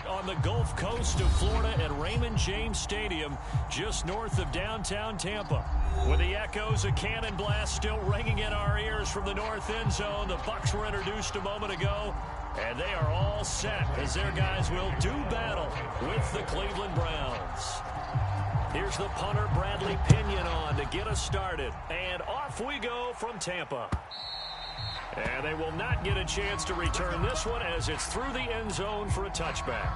on the Gulf Coast of Florida at Raymond James Stadium, just north of downtown Tampa. With the echoes of cannon blast still ringing in our ears from the north end zone, the Bucs were introduced a moment ago, and they are all set as their guys will do battle with the Cleveland Browns. Here's the punter, Bradley Pinion, on to get us started. And off we go from Tampa. And they will not get a chance to return this one as it's through the end zone for a touchback.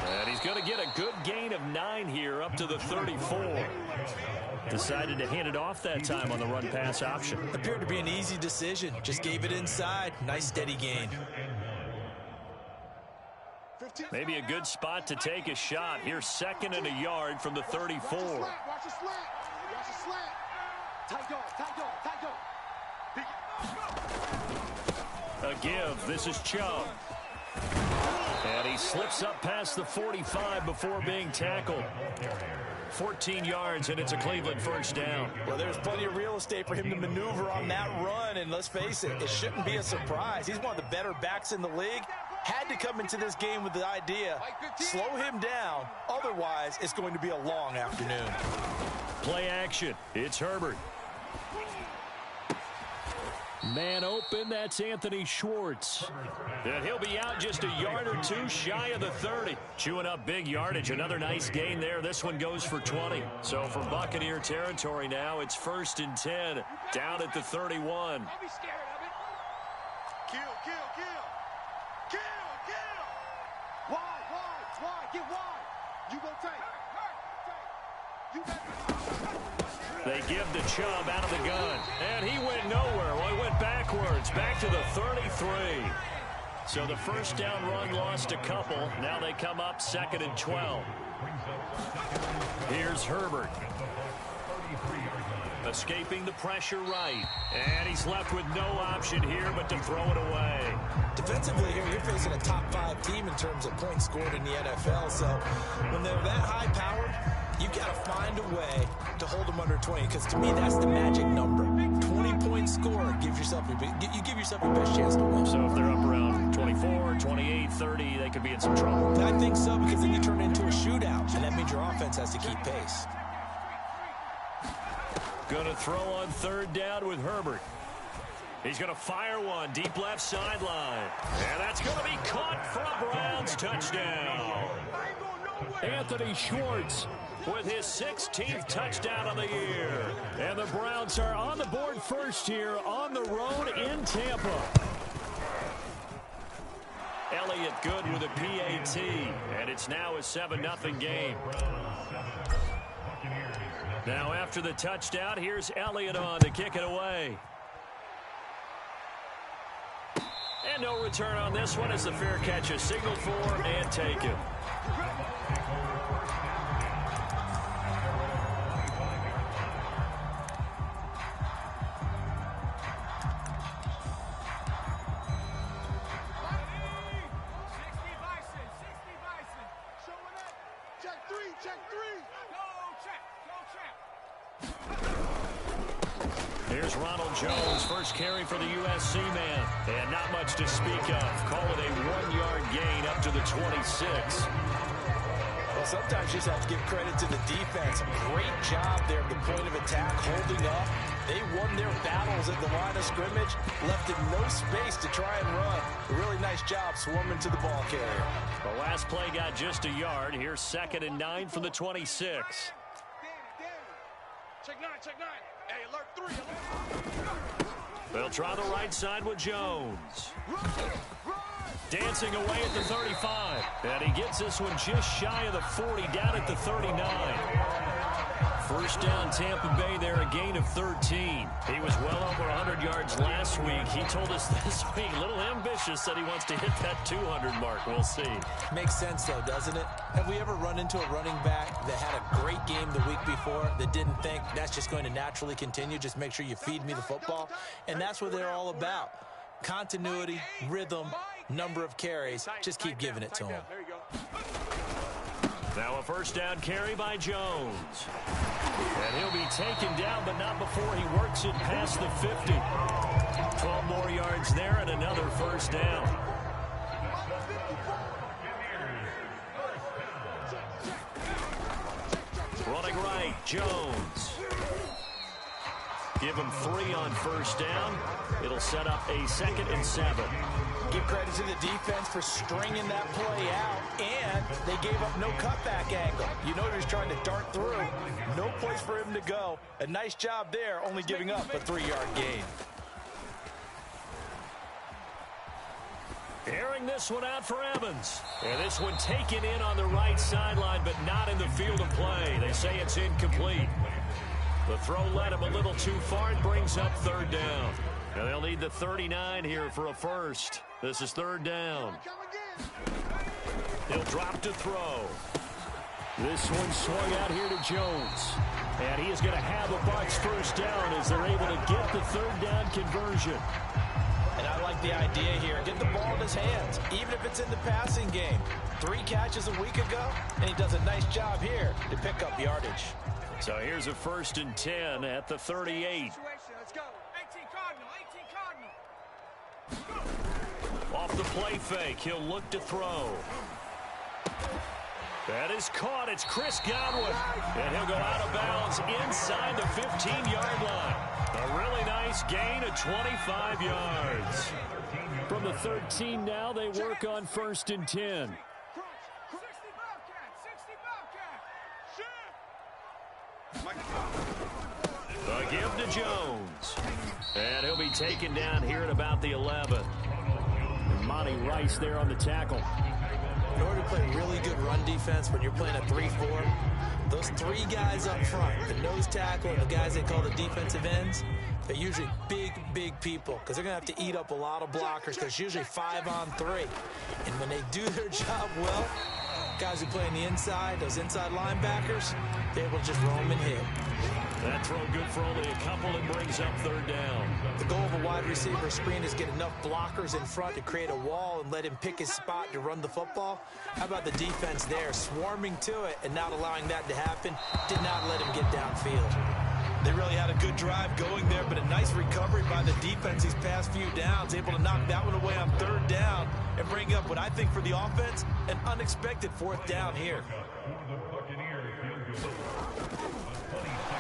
And he's going to get a good gain of 9 here up to the 34. Decided to hand it off that time on the run-pass option. Appeared to be an easy decision. Just gave it inside. Nice steady gain. Maybe a good spot to take a shot. Here's 2nd and a yard from the 34. Watch the slant. Watch the slant. Tight dog. A give. This is Chubb. And he slips up past the 45 before being tackled. 14 yards, and it's a Cleveland first down. Well, there's plenty of real estate for him to maneuver on that run, and let's face it, it shouldn't be a surprise. He's one of the better backs in the league. Had to come into this game with the idea, slow him down, otherwise it's going to be a long afternoon. Play action. It's Herbert. Man open, that's Anthony Schwartz. And he'll be out just a yard or two shy of the 30. Chewing up big yardage. Another nice gain there. This one goes for 20. So from Buccaneer territory now, it's 1st and 10. Down at the 31. Don't be scared of it. Kill. Wide. Get wide. You go take. You got They give to Chubb out of the gun. And he went nowhere. Well, he went backwards. Back to the 33. So the first down run lost a couple. Now they come up 2nd and 12. Here's Herbert. Escaping the pressure right. And he's left with no option here but to throw it away. Defensively here, you're facing a top 5 team in terms of points scored in the NFL. So when they're that high powered, you've got to find a way to hold them under 20, because to me that's the magic number. 20-point score gives yourself your best chance to win. So if they're up around 24, 28, 30, they could be in some trouble. I think so, because then you turn it into a shootout, and that means your offense has to keep pace. Going to throw on 3rd down with Herbert. He's going to fire one deep left sideline. And that's going to be caught for a Browns touchdown. Anthony Schwartz with his 16th touchdown of the year. And the Browns are on the board first here on the road in Tampa. Elliott good with a PAT. And it's now a 7-0 game. Now after the touchdown, here's Elliott on to kick it away. And no return on this one as the fair catch is signaled for and taken. Here's Ronald Jones, first carry for the USC man. And not much to speak of. Call it a 1-yard gain up to the 26. Well, sometimes you just have to give credit to the defense. Great job there at the point of attack, holding up. They won their battles at the line of scrimmage, left in no space to try and run. A really nice job swarming to the ball carrier. The last play got just a yard. Here's 2nd and 9 from the 26. Check 9. Hey, alert 3. They'll try the right side with Jones. Dancing away at the 35. And he gets this one just shy of the 40, down at the 39. First down, Tampa Bay there, a gain of 13. He was well over 100 yards last week. He told us this week, a little ambitious, said he wants to hit that 200 mark. We'll see. Makes sense, though, doesn't it? Have we ever run into a running back that had a great game the week before that didn't think that's just going to naturally continue? Just make sure you feed me the football. And that's what they're all about. Continuity, rhythm, number of carries. Just keep giving it to them. Now a first down carry by Jones. And he'll be taken down, but not before he works it past the 50. 12 more yards there and another first down. Running right, Jones. Give him 3 on first down. It'll set up a 2nd and 7. Give credit to the defense for stringing that play out, and they gave up no cutback angle. You know he was trying to dart through. No place for him to go. A nice job there, only giving up a 3-yard gain. Airing this one out for Evans. And this one taken in on the right sideline, but not in the field of play. They say it's incomplete. The throw led him a little too far. It brings up 3rd down. And they'll need the 39 here for a first. This is 3rd down. He'll drop to throw. This one swung out here to Jones. And he is going to have a Bucs first down as they're able to get the 3rd down conversion. And I like the idea here. Get the ball in his hands, even if it's in the passing game. 3 catches a week ago, and he does a nice job here to pick up yardage. So here's a 1st and 10 at the 38. Let's go. 18 Cardinal. 18 Cardinal. Off the play fake, he'll look to throw. That is caught. It's Chris Godwin. And he'll go out of bounds inside the 15-yard line. A really nice gain of 25 yards. From the 13 now, they work on 1st and 10. 60 Bobcat. A give to Jones. And he'll be taken down here at about the 11. And Monty Rice there on the tackle. In order to play really good run defense when you're playing a 3-4, those 3 guys up front, the nose tackle and the guys they call the defensive ends, they're usually big people because they're going to have to eat up a lot of blockers because it's usually 5 on 3. And when they do their job well, guys who play on the inside, those inside linebackers, they're able to just roam and hit. That throw good for only a couple and brings up 3rd down. The goal of a wide receiver screen is get enough blockers in front to create a wall and let him pick his spot to run the football. How about the defense there, swarming to it and not allowing that to happen? Did not let him get downfield. They really had a good drive going there, but a nice recovery by the defense these past few downs, able to knock that one away on 3rd down and bring up what I think for the offense, an unexpected 4th down here.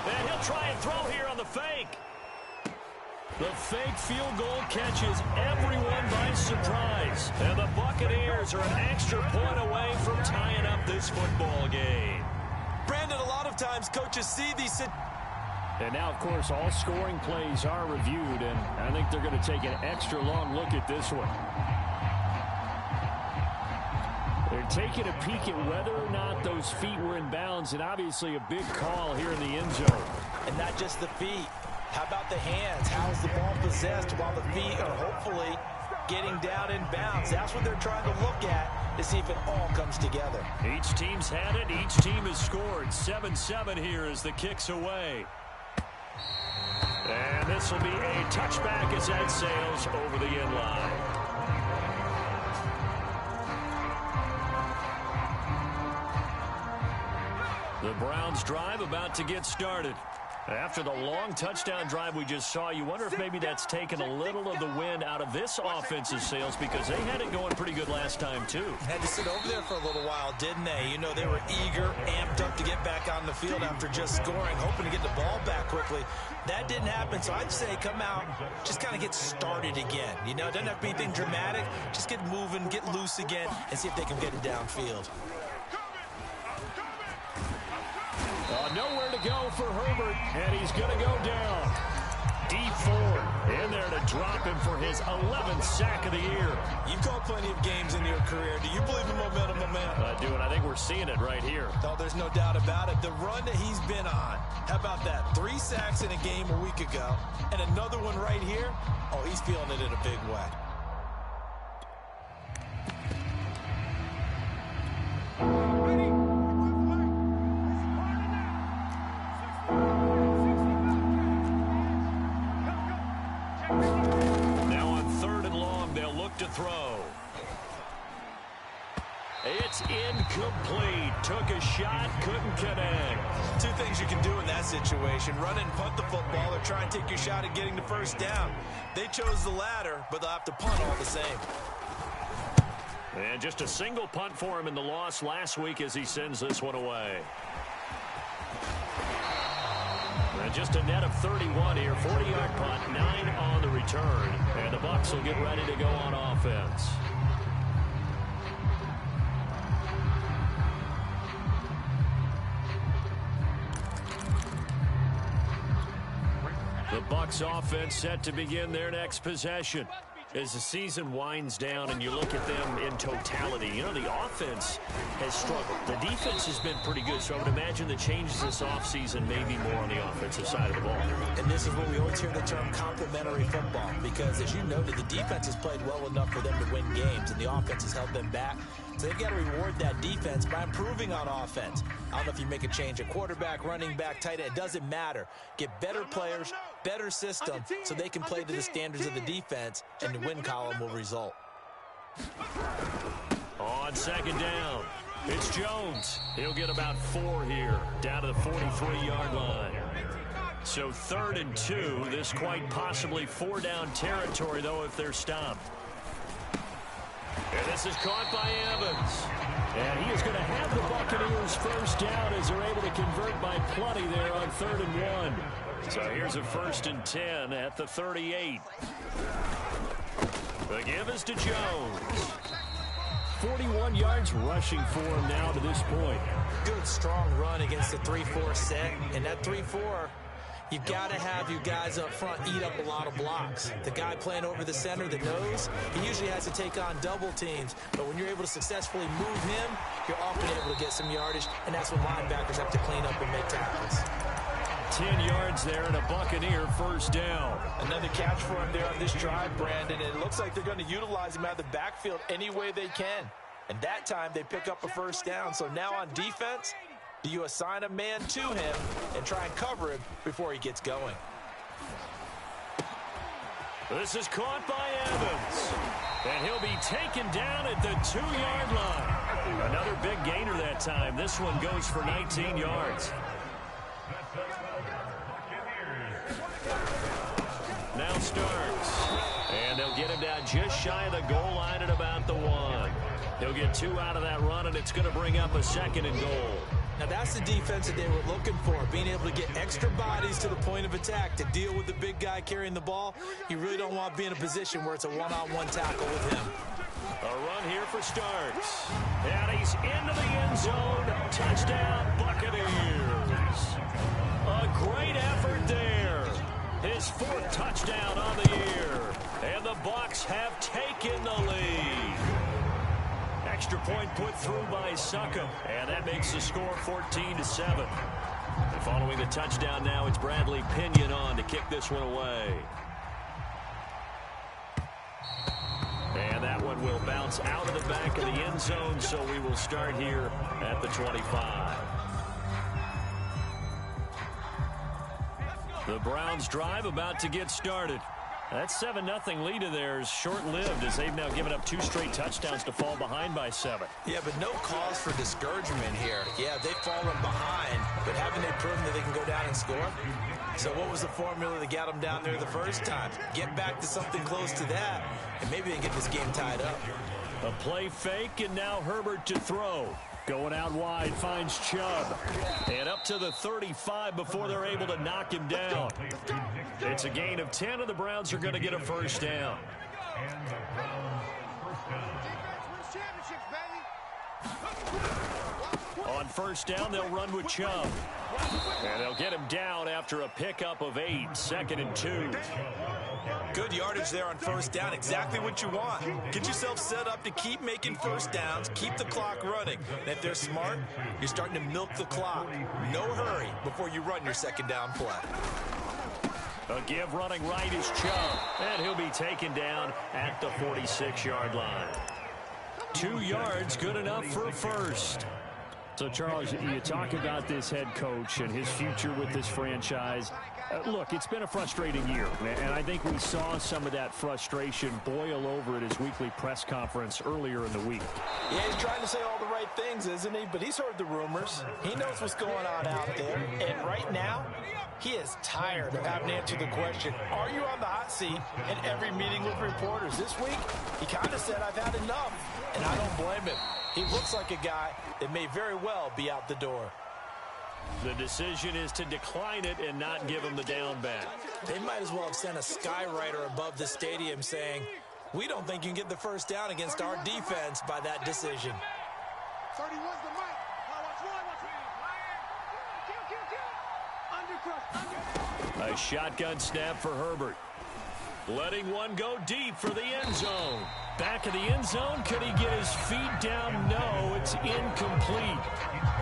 And he'll try and throw here on the fake. The fake field goal catches everyone by surprise. And the Buccaneers are an extra point away from tying up this football game. Brandon, a lot of times coaches see these situations. And now, of course, all scoring plays are reviewed, and I think they're going to take an extra long look at this one. They're taking a peek at whether or not those feet were in bounds, and obviously a big call here in the end zone. And not just the feet. How about the hands? How's the ball possessed while the feet are hopefully getting down in bounds? That's what they're trying to look at to see if it all comes together. Each team's had it. Each team has scored. 7-7 here as the kick's away. And this will be a touchback as that sails over the end line. The Browns drive about to get started. After the long touchdown drive we just saw, you wonder if maybe that's taken a little of the wind out of this offensive sails because they had it going pretty good last time too. Had to sit over there for a little while, didn't they? You know, they were eager, amped up to get back on the field after just scoring, hoping to get the ball back quickly. That didn't happen, so I'd say come out, just kind of get started again. You know, it doesn't have to be anything dramatic. Just get moving, get loose again, and see if they can get it downfield. Nowhere to go for Herbert, and he's going to go down. Steve Ford in there to drop him for his 11th sack of the year. You've called plenty of games in your career. Do you believe in momentum, my man? I do, and I think we're seeing it right here. No, there's no doubt about it. The run that he's been on. How about that? 3 sacks in a game a week ago, and another one right here. Oh, he's feeling it in a big way. Now on 3rd and long, they'll look to throw. It's incomplete. Took a shot, couldn't connect. 2 things you can do in that situation. Run and punt the football or try and take your shot at getting the first down. They chose the latter, but they'll have to punt all the same. And just a single punt for him in the loss last week as he sends this one away. And just a net of 31 here. 40-yard punt, 9 on the return. And the Bucs will get ready to go on offense. The Bucs offense set to begin their next possession. As the season winds down and you look at them in totality, you know, the offense has struggled. The defense has been pretty good, so I would imagine the changes this offseason may be more on the offensive side of the ball. And this is where we always hear the term complementary football, because as you noted, the defense has played well enough for them to win games, and the offense has held them back. So they've got to reward that defense by improving on offense. I don't know if you make a change at quarterback, running back, tight end. It doesn't matter. Get better players, better system, so they can play to the standards of the defense, and the win column will result. On 2nd down, it's Jones. He'll get about 4 here, down to the 43-yard line. So 3rd and 2. This quite possibly 4-down territory, though, if they're stopped. And this is caught by Evans. And he is going to have the Buccaneers first down as they're able to convert by plenty there on 3rd and 1. So here's a 1st and 10 at the 38. The give is to Jones. 41 yards rushing for him now to this point. Good, strong run against the 3-4 set. And that 3-4, you've got to have you guys up front eat up a lot of blocks. The guy playing over the center, the nose, he usually has to take on double teams. But when you're able to successfully move him, you're often able to get some yardage, and that's when linebackers have to clean up and make tackles. 10 yards there and a Buccaneer first down. Another catch for him there on this drive, Brandon. And it looks like they're going to utilize him out of the backfield any way they can. And that time they pick up a first down. So now on defense, do you assign a man to him and try and cover him before he gets going? This is caught by Evans. And he'll be taken down at the 2-yard line. Another big gainer that time. This one goes for 19 yards. Now Starks. And they'll get him down just shy of the goal line at about the 1. He'll get 2 out of that run, and it's going to bring up a 2nd and goal. Now that's the defense that they were looking for, being able to get extra bodies to the point of attack to deal with the big guy carrying the ball. You really don't want to be in a position where it's a one-on-one tackle with him. A run here for Starks. And he's into the end zone. Touchdown, Buccaneers. A great effort there. His 4th touchdown on the year. And the Bucs have taken the lead. Extra point put through by Succa. And that makes the score 14-7. And following the touchdown now, it's Bradley Pinion on to kick this one away. And that one will bounce out of the back of the end zone, so we will start here at the 25. The Browns drive about to get started. That 7-0 lead of theirs short-lived as they've now given up 2 straight touchdowns to fall behind by 7. Yeah, but no cause for discouragement here. Yeah, they've fallen behind, but haven't they proven that they can go down and score? So what was the formula that got them down there the first time? Get back to something close to that, and maybe they get this game tied up. A play fake, and now Herbert to throw. Going out wide, finds Chubb. And up to the 35 before they're able to knock him down. It's a gain of 10, and the Browns are going to get a first down. On first down, they'll run with Chubb. And they'll get him down after after a pickup of 8, 2nd and 2. Good yardage there on first down. Exactly what you want. Get yourself set up to keep making first downs, keep the clock running. And if they're smart, you're starting to milk the clock. No hurry before you run your second down play. A give running right is Chubb, and he'll be taken down at the 46-yard line. 2 yards, good enough for a first. So, Charles, you talk about this head coach and his future with this franchise. Look, it's been a frustrating year, and I think we saw some of that frustration boil over at his weekly press conference earlier in the week. Yeah, he's trying to say all the right things, isn't he? But he's heard the rumors. He knows what's going on out there. And right now, he is tired of having to answer the question, are you on the hot seat in every meeting with reporters? This week, he kind of said, I've had enough, and I don't blame him. He looks like a guy that may very well be out the door. The decision is to decline it and not give him the down back. They might as well have sent a skywriter above the stadium saying, we don't think you can get the first down against our defense by that decision. 31's the mic. A shotgun snap for Herbert. Letting one go deep for the end zone. Back of the end zone. Could he get his feet down? No, it's incomplete.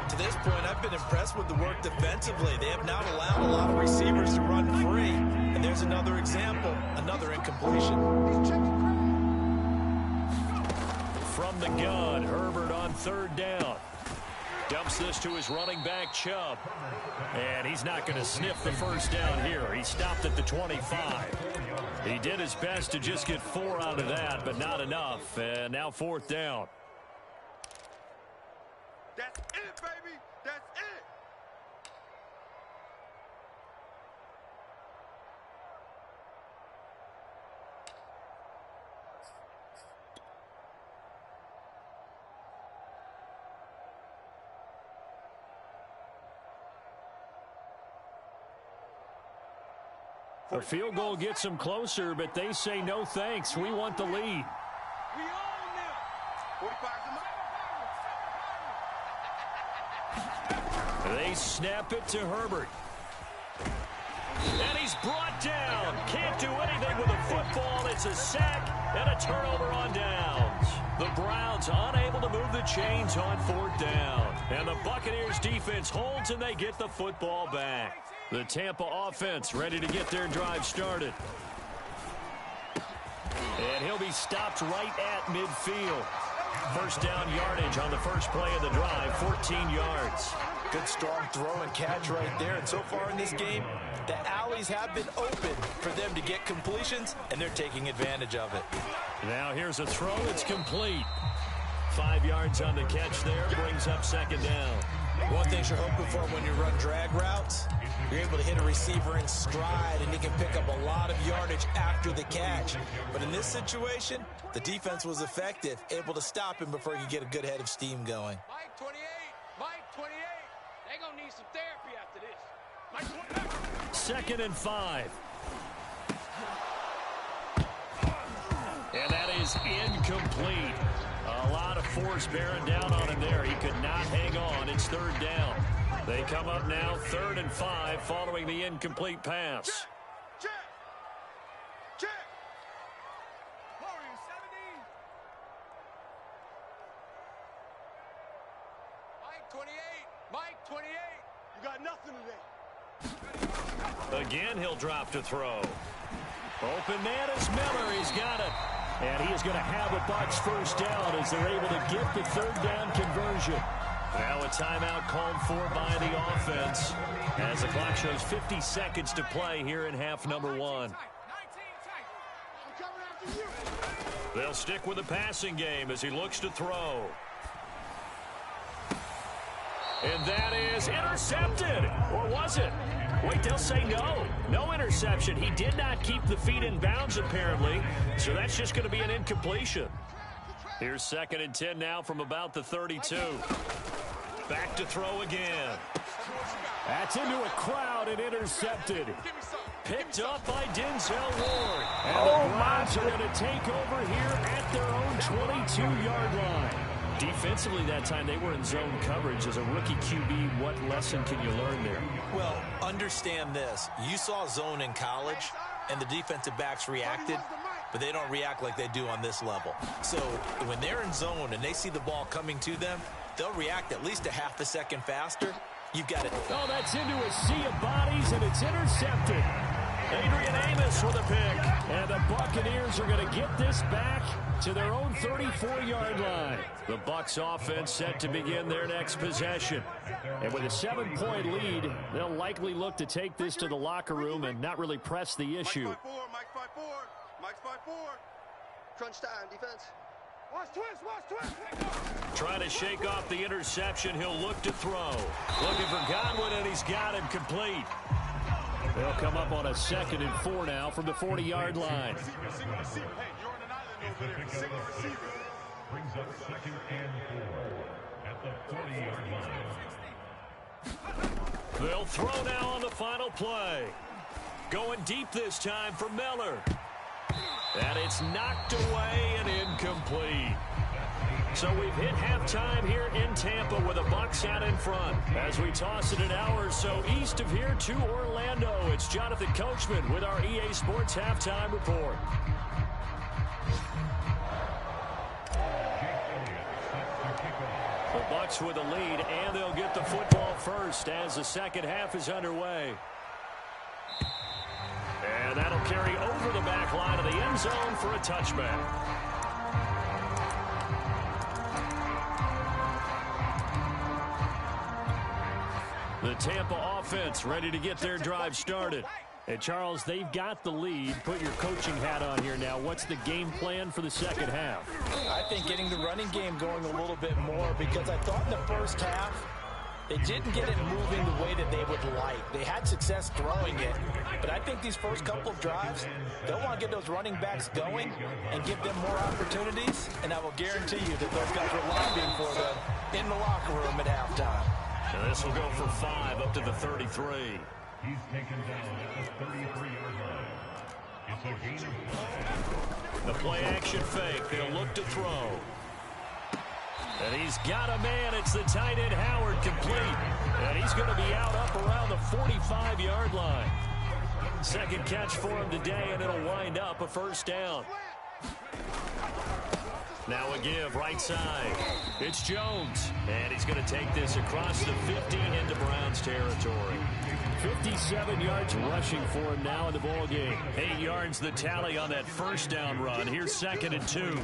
To this point, I've been impressed with the work defensively. They have not allowed a lot of receivers to run free. And there's another example, another incompletion. From the gun, Herbert on 3rd down. Dumps this to his running back, Chubb. And he's not going to sniff the first down here. He stopped at the 25. He did his best to just get 4 out of that, but not enough. And now 4th down. That's it, baby. That's it. A field goal gets them closer, but they say no thanks. We want the lead. We own them. 45 They snap it to Herbert. And he's brought down. Can't do anything with the football. It's a sack and a turnover on downs. The Browns unable to move the chains on 4th down. And the Buccaneers defense holds and they get the football back. The Tampa offense ready to get their drive started. And he'll be stopped right at midfield. First down yardage on the first play of the drive, 14 yards. Good strong throw and catch right there. And so far in this game, the alleys have been open for them to get completions, and they're taking advantage of it. Now here's a throw. It's complete. 5 yards on the catch there. Brings up 2nd down. One thing you're hoping for when you run drag routes, you're able to hit a receiver in stride, and he can pick up a lot of yardage after the catch. But in this situation, the defense was effective, able to stop him before he could get a good head of steam going. Mike 28. Mike 28. They're going to need some therapy after this. Mike 28. 2nd and 5. And that is incomplete. A lot of force bearing down on him there. He could not hang on. It's 3rd down. They come up now 3rd and 5 following the incomplete pass. Check. Check. Warriors 17. Mike 28. Mike 28. You got nothing today. Again, he'll drop to throw. Open man is Miller. He's got it. And he is going to have a Bucs first down as they're able to get the 3rd down conversion. Now a timeout called for by the offense as the clock shows 50 seconds to play here in half number 1. They'll stick with the passing game as he looks to throw. And that is intercepted. Or was it? Wait, they'll say no. No interception. He did not keep the feet in bounds, apparently. So that's just going to be an incompletion. Here's 2nd and 10 now from about the 32. Back to throw again. That's into a crowd and intercepted. Picked up by Denzel Ward. And the Browns are going to take over here at their own 22-yard line. Defensively that time, they were in zone coverage. As a rookie QB, what lesson can you learn there? Well, understand this. You saw zone in college, and the defensive backs reacted, but they don't react like they do on this level. So when they're in zone and they see the ball coming to them, they'll react at least a half a second faster. You've got it. Oh, that's into a sea of bodies, and it's intercepted. Adrian Amos with a pick. And the Buccaneers are going to get this back to their own 34-yard line. The Bucs offense set to begin their next possession. And with a 7-point lead, they'll likely look to take this to the locker room and not really press the issue. Mike's 5-4. Mike's 5-4. Crunch time, defense. Watch twist. Trying to shake off the interception. He'll look to throw. Looking for Godwin, and he's got him complete. They'll come up on a 2nd and 4 now from the 40-yard line. Hey, you're on an island over there. Single receiver. Brings up 2nd and 4 at the 40-yard line. They'll throw now on the final play. Going deep this time for Miller. And it's knocked away and incomplete. So we've hit halftime here in Tampa with the Bucs out in front. As we toss it an hour or so east of here to Orlando, it's Jonathan Coachman with our EA Sports Halftime Report. The Bucs with a lead, and they'll get the football first as the second half is underway. And that'll carry over the back line of the end zone for a touchback. The Tampa offense ready to get their drive started. And Charles, they've got the lead. Put your coaching hat on here now. What's the game plan for the second half? I think getting the running game going a little bit more, because I thought in the first half they didn't get it moving the way that they would like. They had success throwing it, but I think these first couple of drives, they'll want to get those running backs going and give them more opportunities, and I will guarantee you that those guys were lobbying for them in the locker room at halftime. And this will go for 5 up to the 33. He's taken down at the 33-yard line. It's a gain of 5. The play action fake. They'll look to throw. And he's got a man. It's the tight end Howard, complete. And he's going to be out up around the 45-yard line. Second catch for him today, and it'll wind up a first down. Now a give right side. It's Jones. And he's going to take this across the 50 into Browns territory. 57 yards rushing for him now in the ball game. 8 yards the tally on that first down run. Here's 2nd and 2.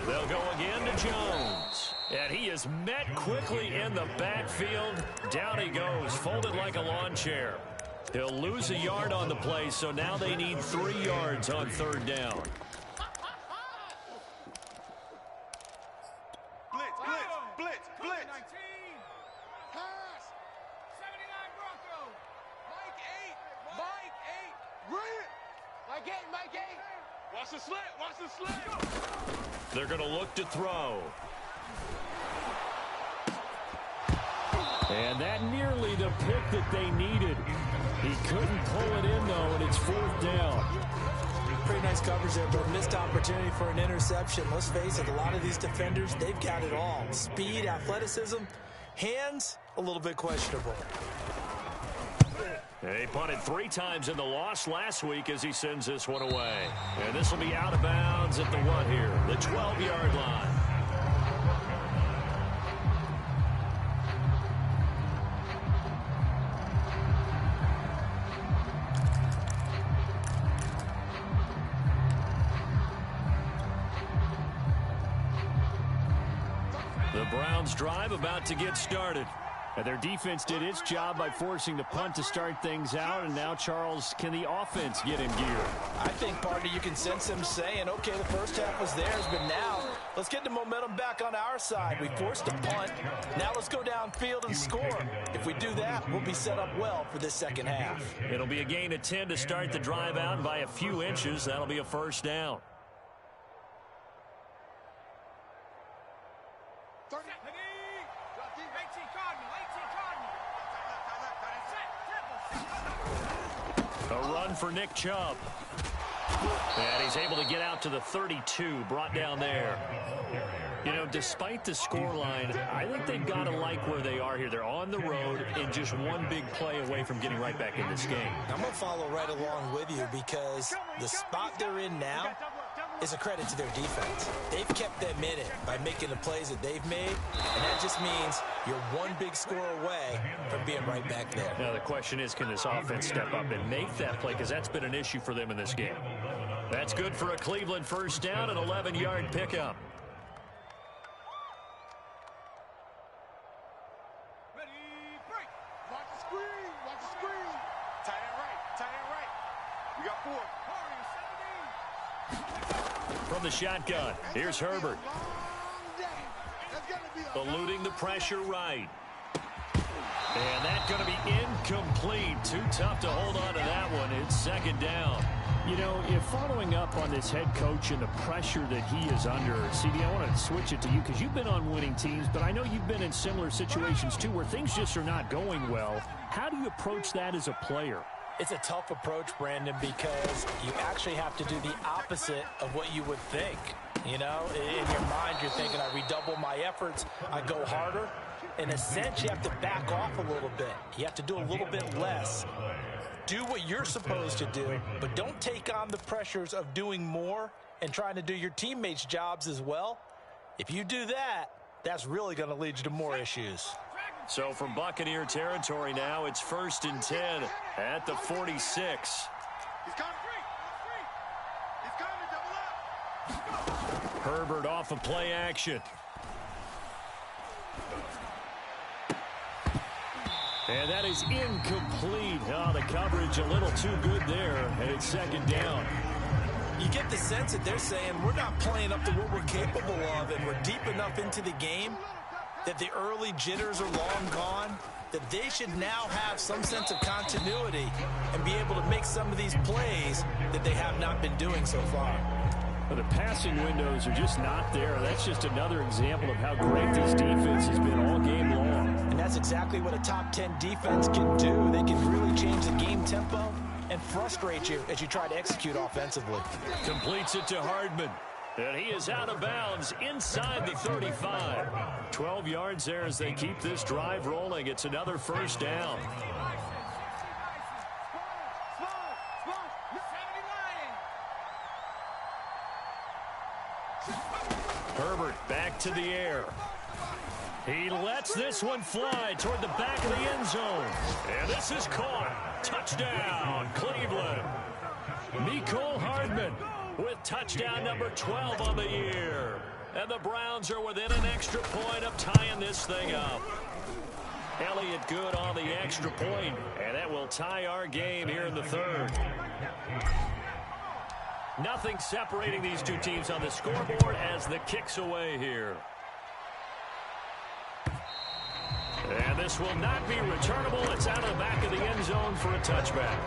They'll go again to Jones. And he is met quickly in the backfield. Down he goes, folded like a lawn chair. He'll lose a yard on the play, so now they need 3 yards on 3rd down. Blitz. Pass. 79 Broncos. Mike 8. Run it. Mike 8. Watch the slant. They're going to look to throw. And that nearly the pick that they needed. He couldn't pull it in, though, and it's 4th down. Pretty nice coverage there, but a missed opportunity for an interception. Let's face it, a lot of these defenders, they've got it all. Speed, athleticism, hands, a little bit questionable. He punted 3 times in the loss last week as he sends this one away. And this will be out of bounds at the what here? The 12-yard line. The Browns drive about to get started. And their defense did its job by forcing the punt to start things out. And now, Charles, can the offense get in gear? I think, partner, you can sense them saying, okay, the first half was theirs, but now let's get the momentum back on our side. We forced a punt. Now let's go downfield and score. If we do that, we'll be set up well for this second half. It'll be a gain of 10 to start the drive out, and by a few inches, that'll be a first down. A run for Nick Chubb. And he's able to get out to the 32, brought down there. You know, despite the scoreline, I think they've got to like where they are here. They're on the road and just one big play away from getting right back in this game. I'm going to follow right along with you because the spot they're in now is a credit to their defense. They've kept them in it by making the plays that they've made, and that just means you're one big score away from being right back there. Now the question is, can this offense step up and make that play, because that's been an issue for them in this game. That's good for a Cleveland first down, an 11-yard pickup. From the shotgun, here's Herbert. Eluding the pressure right. And that's going to be incomplete. Too tough to hold on to that one. It's second down. You know, if following up on this head coach and the pressure that he is under, CD, I want to switch it to you because you've been on winning teams, but I know you've been in similar situations too where things just are not going well. How do you approach that as a player? It's a tough approach, Brandon, because you actually have to do the opposite of what you would think. You know, in your mind, you're thinking, I redouble my efforts, I go harder. In a sense, you have to back off a little bit. You have to do a little bit less. Do what you're supposed to do, but don't take on the pressures of doing more and trying to do your teammates' jobs as well. If you do that, that's really going to lead you to more issues. So from Buccaneer territory now, it's 1st and 10 at the 46. He's coming free. He's coming, double up. Herbert off of play action. And that is incomplete. Oh, the coverage a little too good there, and it's second down. You get the sense that they're saying we're not playing up to what we're capable of, and we're deep enough into the game that the early jitters are long gone, that they should now have some sense of continuity and be able to make some of these plays that they have not been doing so far. Well, the passing windows are just not there. That's just another example of how great this defense has been all game long. And that's exactly what a top 10 defense can do. They can really change the game tempo and frustrate you as you try to execute offensively. Completes it to Hardman. And he is out of bounds inside the 35. 12 yards there as they keep this drive rolling. It's another first down. Herbert back to the air. He lets this one fly toward the back of the end zone. And this is caught. Touchdown, Cleveland. Mecole Hardman with touchdown number 12 on the year. And the Browns are within an extra point of tying this thing up. Elliott good on the extra point, and that will tie our game here in the third. Nothing separating these two teams on the scoreboard as the kick's away here. And this will not be returnable. It's out of the back of the end zone for a touchback.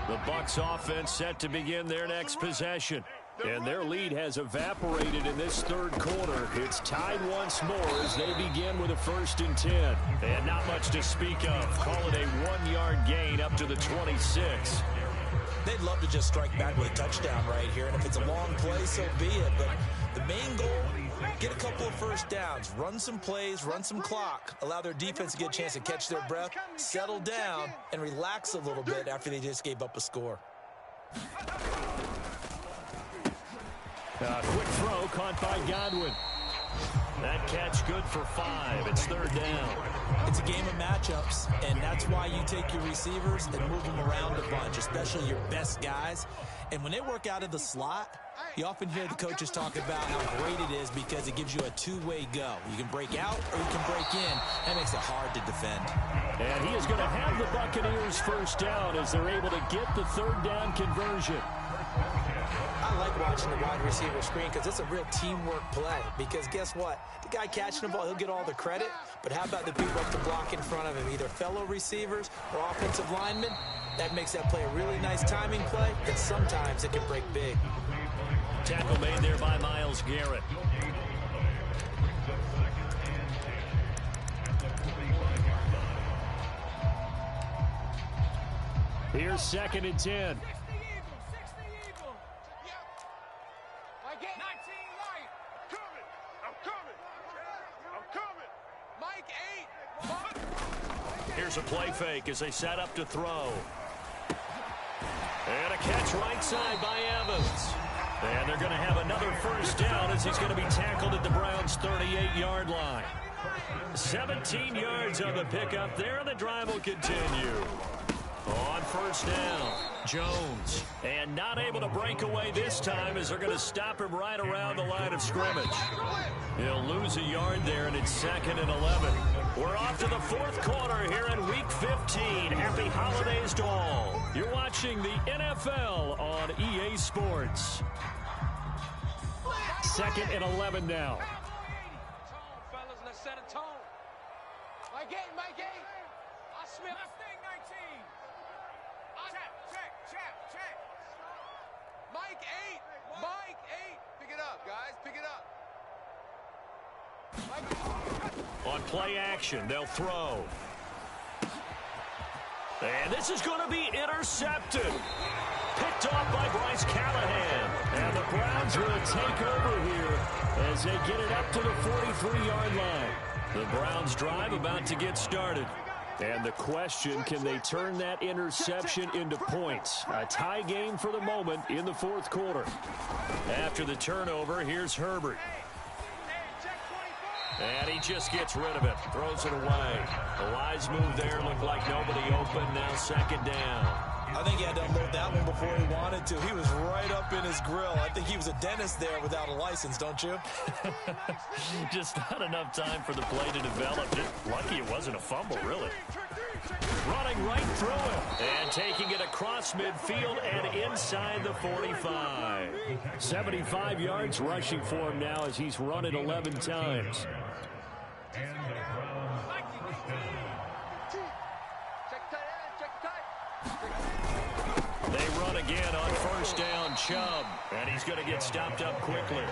The Bucs offense set to begin their next possession. And their lead has evaporated in this third quarter. It's tied once more as they begin with a 1st and 10. And not much to speak of. Call it a 1-yard gain up to the 26. They'd love to just strike back with a touchdown right here. And if it's a long play, so be it. But the main goal, get a couple of first downs, run some plays, run some clock, allow their defense to get a chance to catch their breath, settle down, and relax a little bit after they just gave up a score. Quick throw caught by Godwin. That catch good for 5. It's 3rd down. It's a game of matchups, and that's why you take your receivers and move them around a bunch, especially your best guys. And when they work out of the slot, you often hear the coaches talk about how great it is because it gives you a two-way go. You can break out or you can break in. That makes it hard to defend. And he is going to have the Buccaneers first down as they're able to get the 3rd down conversion. I like watching the wide receiver screen because it's a real teamwork play. Because guess what? The guy catching the ball, he'll get all the credit. But how about the people up the block in front of him, either fellow receivers or offensive linemen? That makes that play a really nice timing play, and sometimes it can break big. Tackle made there by Myles Garrett. Here's 2nd and 10. Here's a play fake as they set up to throw. And a catch right side by Evans. And they're going to have another first down as he's going to be tackled at the Browns' 38-yard line. 17 yards on the pickup there, and the drive will continue. On first down, Jones. And not able to break away this time as they're going to stop him right around the line of scrimmage. He'll lose a yard there, and it's 2nd and 11. We're off to the 4th quarter here in Week 15. Happy holidays to all. You're watching the NFL on EA Sports. 2nd and 11 now. Fellas, let's set a tone. Mike 8. I Smith. Mustang 19. Check. Mike 8. Pick it up, guys. Pick it up. On play action, they'll throw. And this is going to be intercepted. Picked off by Bryce Callahan. And the Browns will take over here as they get it up to the 43-yard line. The Browns drive about to get started. And the question, can they turn that interception into points? A tie game for the moment in the 4th quarter. After the turnover, here's Herbert. And he just gets rid of it. Throws it away. The wise move there. Looked like nobody open. Now 2nd down. I think he had to unload that one before he wanted to. He was right up in his grill. I think he was a dentist there without a license, don't you? Just not enough time for the play to develop. Lucky it wasn't a fumble, really. Running right through it. And taking it across midfield and inside the 45. 75 yards rushing for him now as he's run it 11 times. They run again on first down, Chubb. And he's going to get stopped up quickly.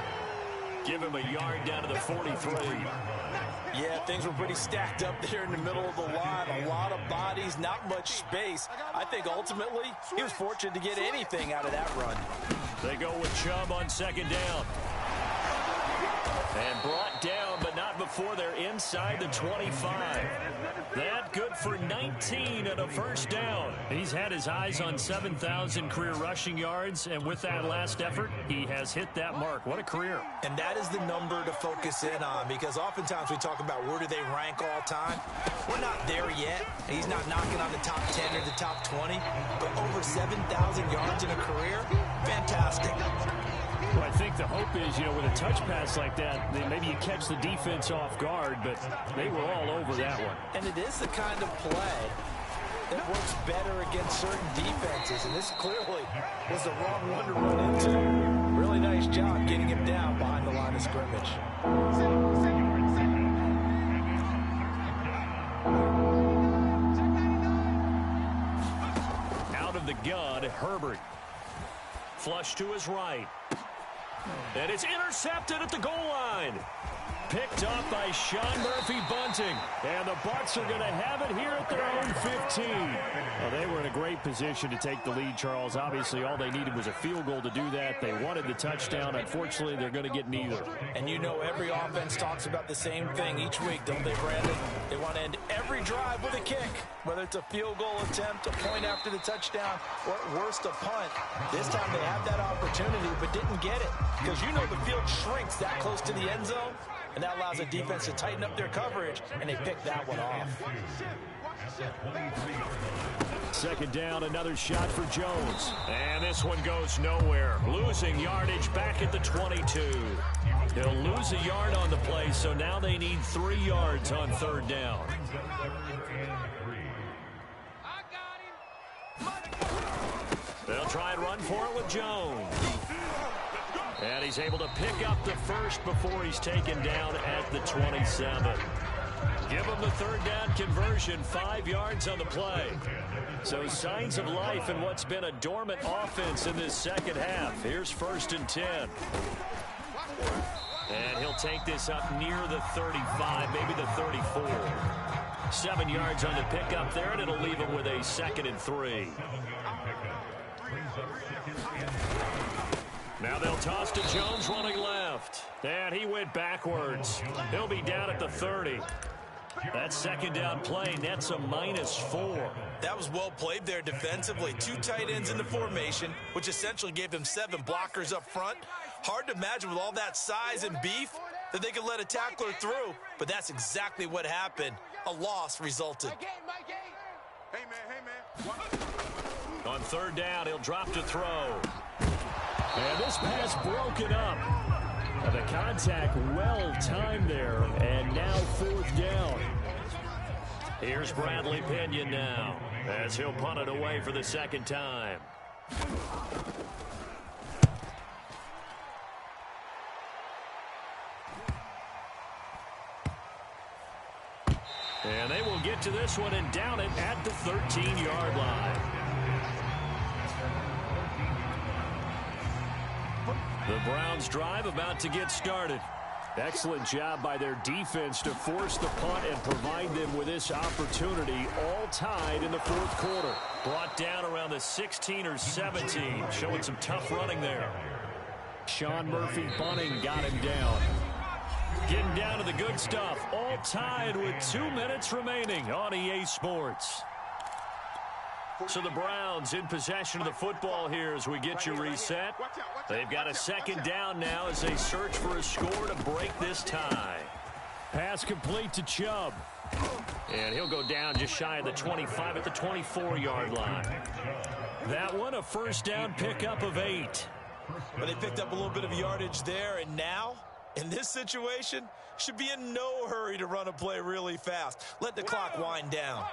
Give him a yard down to the 43. Yeah, things were pretty stacked up there in the middle of the line. A lot of bodies, not much space. I think ultimately he was fortunate to get anything out of that run. They go with Chubb on 2nd down. And brought down, but not before they're inside the 25. That good for 19 and a first down. He's had his eyes on 7,000 career rushing yards, and with that last effort, he has hit that mark. What a career. And that is the number to focus in on, because oftentimes we talk about where do they rank all time. We're not there yet. He's not knocking on the top 10 or the top 20, but over 7,000 yards in a career, fantastic. Well, I think the hope is, with a touch pass like that, maybe you catch the defense off guard, but they were all over that one. And it is the kind of play that works better against certain defenses, and this clearly was the wrong one to run into. Really nice job getting him down behind the line of scrimmage. Out of the gun, Herbert. Flush to his right. And it's intercepted at the goal line. Picked up by Sean Murphy-Bunting. And the Bucs are going to have it here at their own 15. Well, they were in a great position to take the lead, Charles. Obviously, all they needed was a field goal to do that. They wanted the touchdown. Unfortunately, they're going to get neither. And every offense talks about the same thing each week, don't they, Brandon? They want to end every drive with a kick, whether it's a field goal attempt, a point after the touchdown, or at worst, a punt. This time they had that opportunity but didn't get it, because the field shrinks that close to the end zone. And that allows the defense to tighten up their coverage, and they pick that one off. 2nd down, another shot for Jones. And this one goes nowhere. Losing yardage back at the 22. He'll lose a yard on the play, so now they need 3 yards on 3rd down. They'll try and run for it with Jones. And he's able to pick up the first before he's taken down at the 27. Give them the third down conversion, 5 yards on the play. So signs of life in what's been a dormant offense in this second half. Here's 1st and 10. And he'll take this up near the 35, maybe the 34. 7 yards on the pickup there, and it'll leave him with a 2nd and 3. Now they'll toss to Jones running left. And he went backwards. He'll be down at the 30. That 2nd down play nets a -4. That was well played there defensively. 2 tight ends in the formation, which essentially gave them 7 blockers up front. Hard to imagine with all that size and beef that they could let a tackler through, but that's exactly what happened. A loss resulted. Hey, man. On 3rd down, he'll drop to throw. And this pass broken up. The contact well timed there, and now 4th down. Here's Bradley Pinion now, as he'll punt it away for the 2nd time. And they will get to this one and down it at the 13-yard line. The Browns drive about to get started. Excellent job by their defense to force the punt and provide them with this opportunity, all tied in the 4th quarter. Brought down around the 16 or 17, showing some tough running there. Sean Murphy-Bunting got him down. Getting down to the good stuff, all tied with 2 minutes remaining on EA Sports. So the Browns in possession of the football here as we get you reset. They've got a 2nd down now as they search for a score to break this tie. Pass complete to Chubb. And he'll go down just shy of the 25 at the 24-yard line. That one a 1st down pickup of 8. But they picked up a little bit of yardage there, and now, in this situation, should be in no hurry to run a play really fast. Let the clock wind down.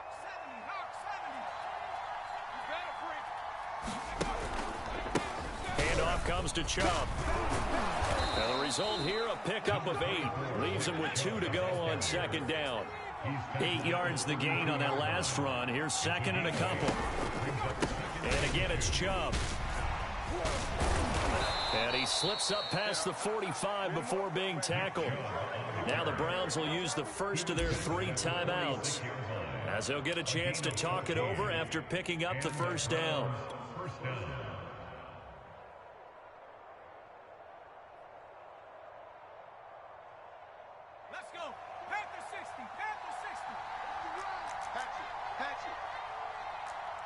Handoff comes to Chubb. Now the result here, a pickup of 8. Leaves him with 2 to go on 2nd down. 8 yards the gain on that last run. Here's 2nd and a couple. And again, it's Chubb. And he slips up past the 45 before being tackled. Now the Browns will use the first of their 3 timeouts, as they'll get a chance to talk it over after picking up the 1st down. Let's go. Panther 60. Panther 60. Patch it.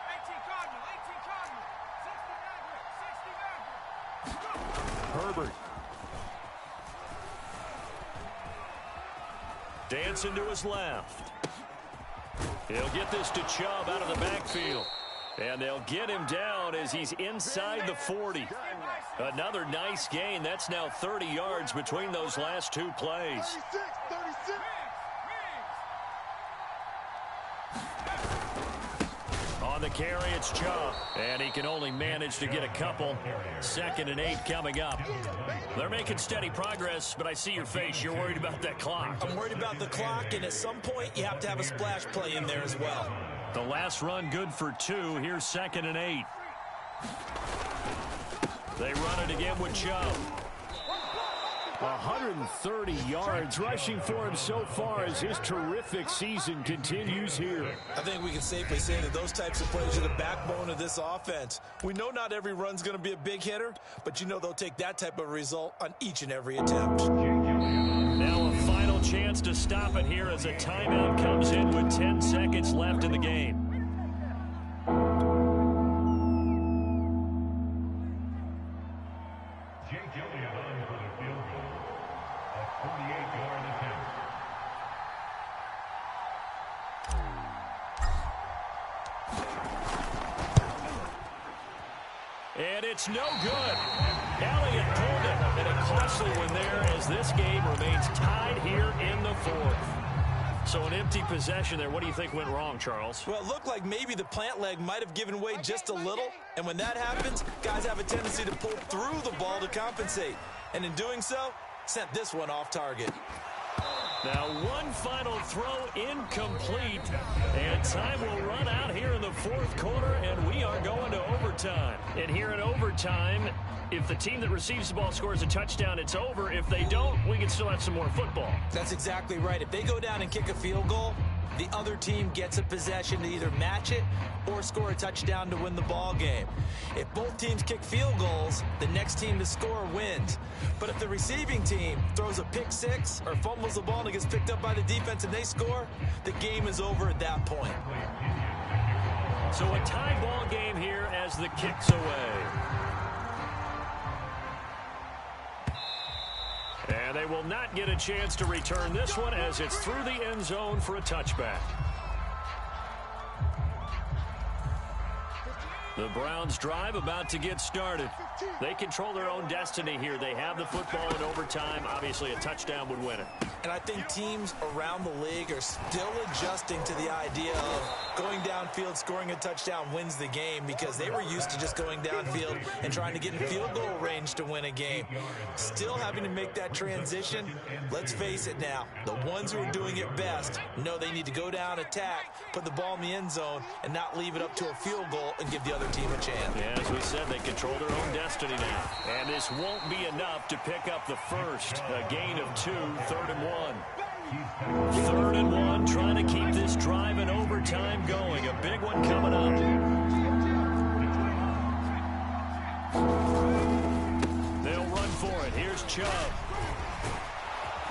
18 Cardinal. 18 Cardinal. 60 Maverick. 60 Maverick. Herbert. Dancing to his left. He'll get this to Chubb out of the backfield. And they'll get him down as he's inside the 40. Another nice gain. That's now 30 yards between those last 2 plays. 36. On the carry, it's Chubb. And he can only manage to get a couple. 2nd and 8 coming up. They're making steady progress, but I see your face. You're worried about that clock. I'm worried about the clock, and at some point, you have to have a splash play in there as well. The last run good for 2. Here's 2nd and 8. They run it again with Chubb. 130 yards rushing for him so far as his terrific season continues here. I think we can safely say that those types of plays are the backbone of this offense. We know not every run's going to be a big hitter, but you know they'll take that type of result on each and every attempt. Now a final chance to stop it here as a timeout comes in with 10 seconds left in the game. And it's no good. Elliott pulled it, and a costly one there as this game remains tied here in the 4th. So an empty possession there. What do you think went wrong, Charles? Well, it looked like maybe the plant leg might have given way just a little, and when that happens, guys have a tendency to pull through the ball to compensate. And in doing so, sent this one off target. Now one final throw incomplete, and time will run out here in the fourth quarter, and we are going to overtime. And here in overtime, if the team that receives the ball scores a touchdown, it's over. If they don't, we can still have some more football. That's exactly right. If they go down and kick a field goal, the other team gets a possession to either match it or score a touchdown to win the ball game. If both teams kick field goals, the next team to score wins. But if the receiving team throws a pick six or fumbles the ball and it gets picked up by the defense and they score, the game is over at that point. So a tie ball game here as the kick's away. And they will not get a chance to return this one as it's through the end zone for a touchback. The Browns' drive about to get started. They control their own destiny here. They have the football in overtime. Obviously, a touchdown would win it. And I think teams around the league are still adjusting to the idea of going downfield, scoring a touchdown wins the game, because they were used to just going downfield and trying to get in field goal range to win a game. Still having to make that transition. Let's face it now, the ones who are doing it best know they need to go down, attack, put the ball in the end zone, and not leave it up to a field goal and give the other team a chance. Yeah, as we said, they control their own destiny now. And this won't be enough to pick up the first. A gain of 2, 3rd and 1. 3rd and 1, trying to keep this drive in overtime going. A big one coming up. They'll run for it. Here's Chubb.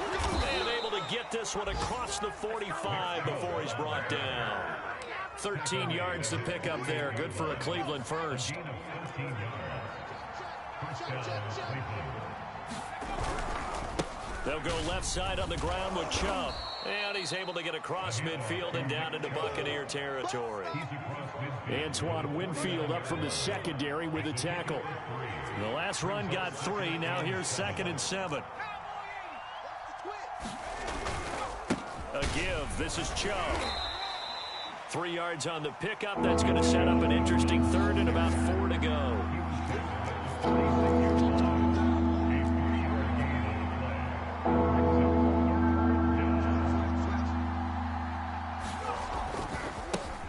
And able to get this one across the 45 before he's brought down. 13 yards to pick up there. Good for a Cleveland first. They'll go left side on the ground with Chubb. And he's able to get across midfield and down into Buccaneer territory. Antoine Winfield up from the secondary with a tackle. The last run got 3. Now here's 2nd and 7. A give. This is Chubb. 3 yards on the pickup. That's going to set up an interesting 3rd and about 4 to go.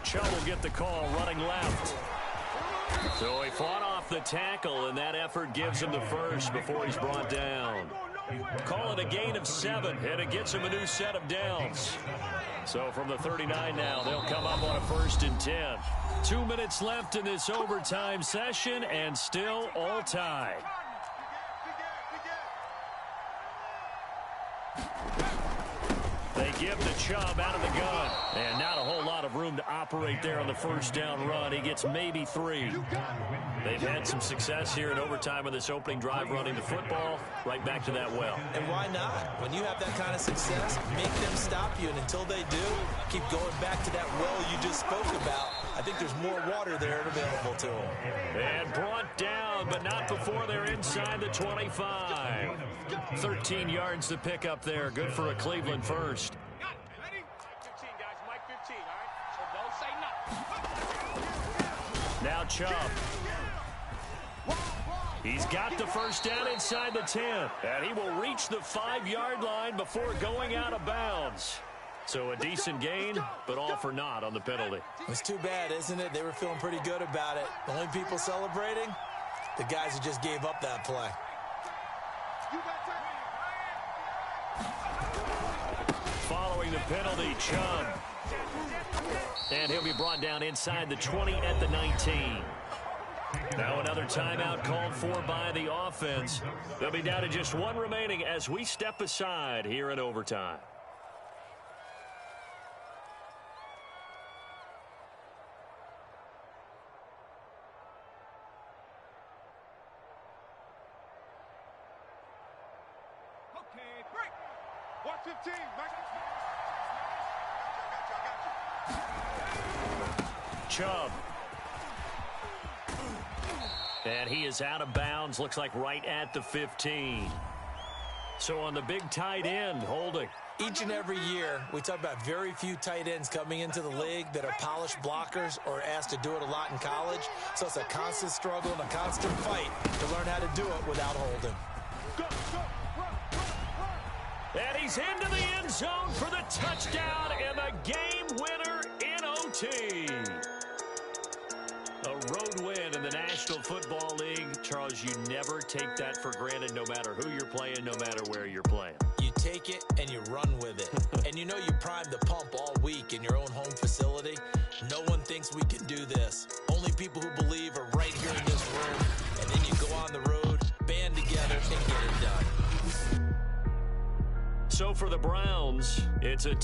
Chubb will get the call running left. So he fought off the tackle, and that effort gives him the first before he's brought down. Call it a gain of 7, and it gets him a new set of downs. So from the 39 now, they'll come up on a 1st and 10. 2 minutes left in this overtime session, and still all tied. They give to Chubb out of the gun. And not a whole lot of room to operate there on the 1st down run. He gets maybe 3. They've had some success here in overtime on this opening drive running the football. Right back to that well. And why not? When you have that kind of success, make them stop you. And until they do, keep going back to that well you just spoke about. I think there's more water there available to them. And brought down, but not before they're inside the 25. 13 yards to pick up there. Good for a Cleveland first. Now Chubb. He's got the 1st down inside the 10. And he will reach the 5-yard line before going out of bounds. So a decent gain, but all for naught on the penalty. It's too bad, isn't it? They were feeling pretty good about it. The only people celebrating, the guys who just gave up that play. Following the penalty, Chubb. And he'll be brought down inside the 20 at the 19. Now another timeout called for by the offense. They'll be down to just 1 remaining as we step aside here in overtime. Okay, break. 115. Chubb. And he is out of bounds. Looks like right at the 15. So on the big tight end, holding. Each and every year, we talk about very few tight ends coming into the league that are polished blockers or asked to do it a lot in college. So it's a constant struggle and a constant fight to learn how to do it without holding. And he's into the end zone for the touchdown and the game winner in OT. A road win in the National Football League. Charles, you never take that for granted, no matter who you're playing, no matter where you're playing. You take it and you run with it. And you know you primed the pump all week in your own home facility. No one thinks we can do this. Only people who believe are right here in this room. And then you go on the road, band together, and get it done. So for the Browns, it's a